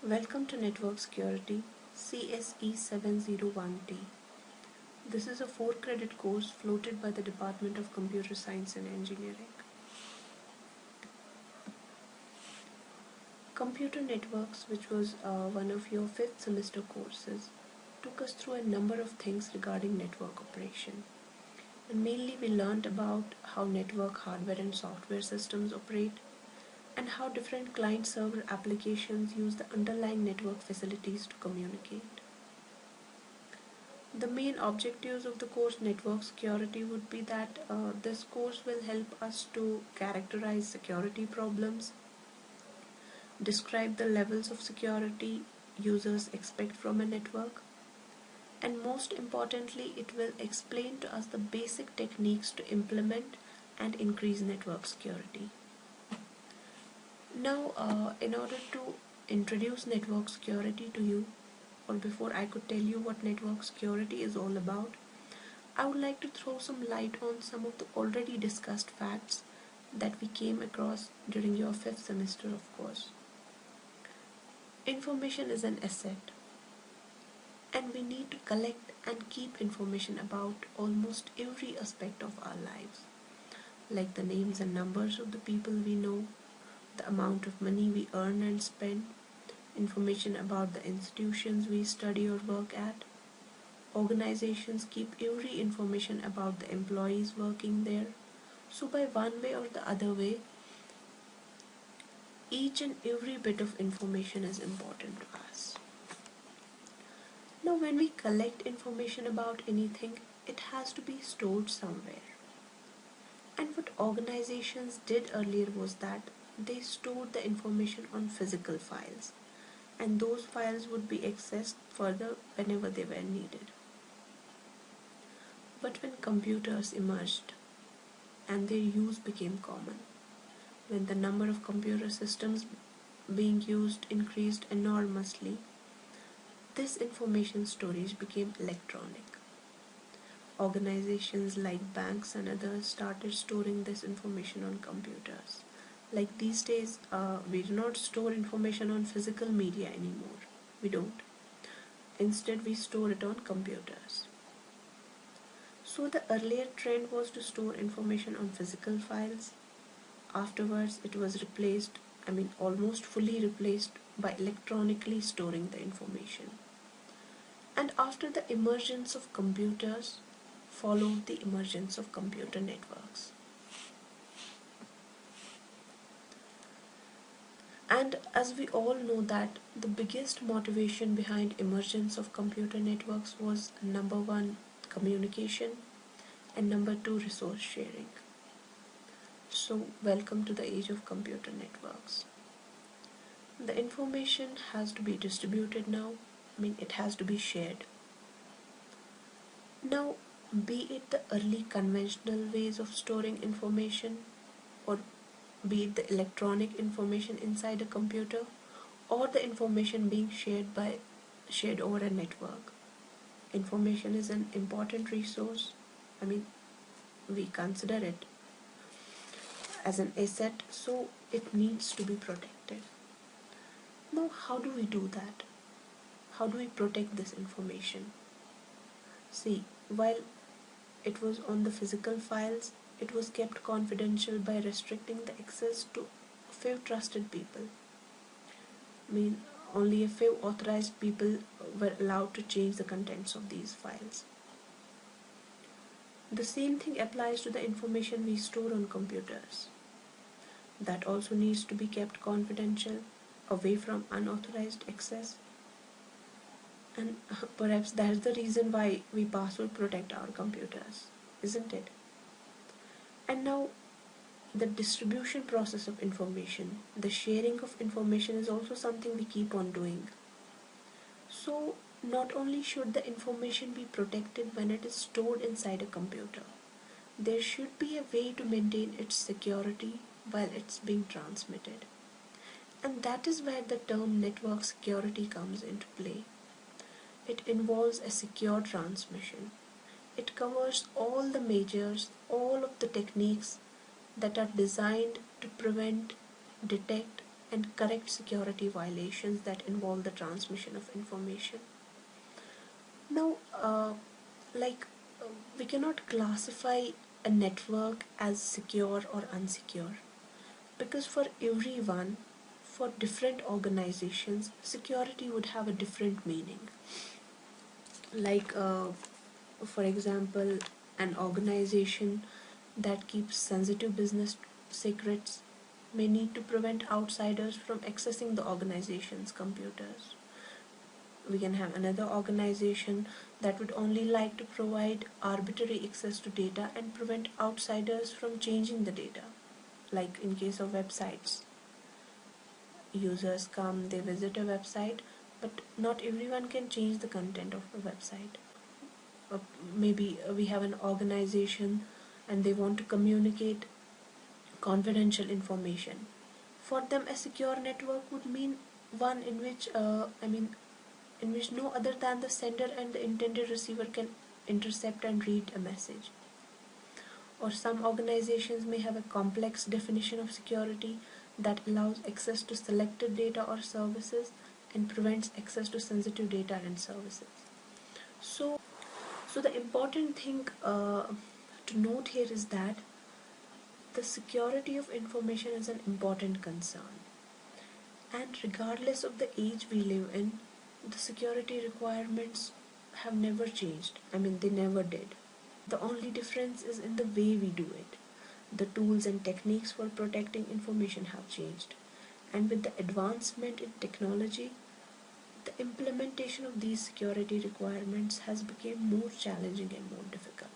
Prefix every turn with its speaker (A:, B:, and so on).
A: Welcome to Network Security CSE 701T. This is a 4-credit course floated by the Department of Computer Science and Engineering. Computer networks, which was one of your 5th semester courses, took us through a number of things regarding network operation. And mainly we learned about how network hardware and software systems operate, and how different client-server applications use the underlying network facilities to communicate. The main objectives of the course network security would be that this course will help us to characterize security problems, describe the levels of security users expect from a network, and most importantly, it will explain to us the basic techniques to implement and increase network security. Now, in order to introduce network security to you, or before I could tell you what network security is all about, I would like to throw some light on some of the already discussed facts that we came across during your 5th semester, of course. Information is an asset, and we need to collect and keep information about almost every aspect of our lives, like the names and numbers of the people we know, the amount of money we earn and spend, information about the institutions we study or work at. Organizations keep every information about the employees working there. So by one way or the other way, each and every bit of information is important to us. Now when we collect information about anything, it has to be stored somewhere. And what organizations did earlier was that they stored the information on physical files, and those files would be accessed further whenever they were needed. But when computers emerged and their use became common, when the number of computer systems being used increased enormously, this information storage became electronic. Organizations like banks and others started storing this information on computers. Like these days, we do not store information on physical media anymore. We don't. Instead, we store it on computers. So the earlier trend was to store information on physical files. Afterwards, it was replaced, almost fully replaced by electronically storing the information. And after the emergence of computers, followed the emergence of computer networks. And as we all know that the biggest motivation behind emergence of computer networks was number one, communication, and number two, resource sharing. So welcome to the age of computer networks. The information has to be distributed now. It has to be shared. Now, be it the early conventional ways of storing information, or be it the electronic information inside a computer, or the information being shared over a network. Information is an important resource. We consider it as an asset, so it needs to be protected. Now, how do we do that? How do we protect this information? See, while it was on the physical files, it was kept confidential by restricting the access to a few trusted people. Only a few authorized people were allowed to change the contents of these files. The same thing applies to the information we store on computers. That also needs to be kept confidential, away from unauthorized access. And perhaps that's the reason why we password protect our computers, isn't it? And now, the distribution process of information, the sharing of information is also something we keep on doing. So, not only should the information be protected when it is stored inside a computer, there should be a way to maintain its security while it's being transmitted. And that is where the term network security comes into play. It involves a secure transmission. It covers all the measures, all of the techniques that are designed to prevent, detect, and correct security violations that involve the transmission of information. Now, like uh, we cannot classify a network as secure or unsecure because for everyone, for different organizations, security would have a different meaning. Like, for example, an organization that keeps sensitive business secrets may need to prevent outsiders from accessing the organization's computers. We can have another organization that would only like to provide arbitrary access to data and prevent outsiders from changing the data. Like in case of websites, users come, they visit a website, but not everyone can change the content of a website. uh, Maybe we have an organization and they want to communicate confidential information. For them, a secure network would mean one in which no other than the sender and the intended receiver can intercept and read a message. Or some organizations may have a complex definition of security that allows access to selected data or services and prevents access to sensitive data and services. So, the important thing to note here is that the security of information is an important concern. And regardless of the age we live in, the security requirements have never changed. They never did. The only difference is in the way we do it. The tools and techniques for protecting information have changed. And with the advancement in technology, the implementation of these security requirements has become more challenging and more difficult.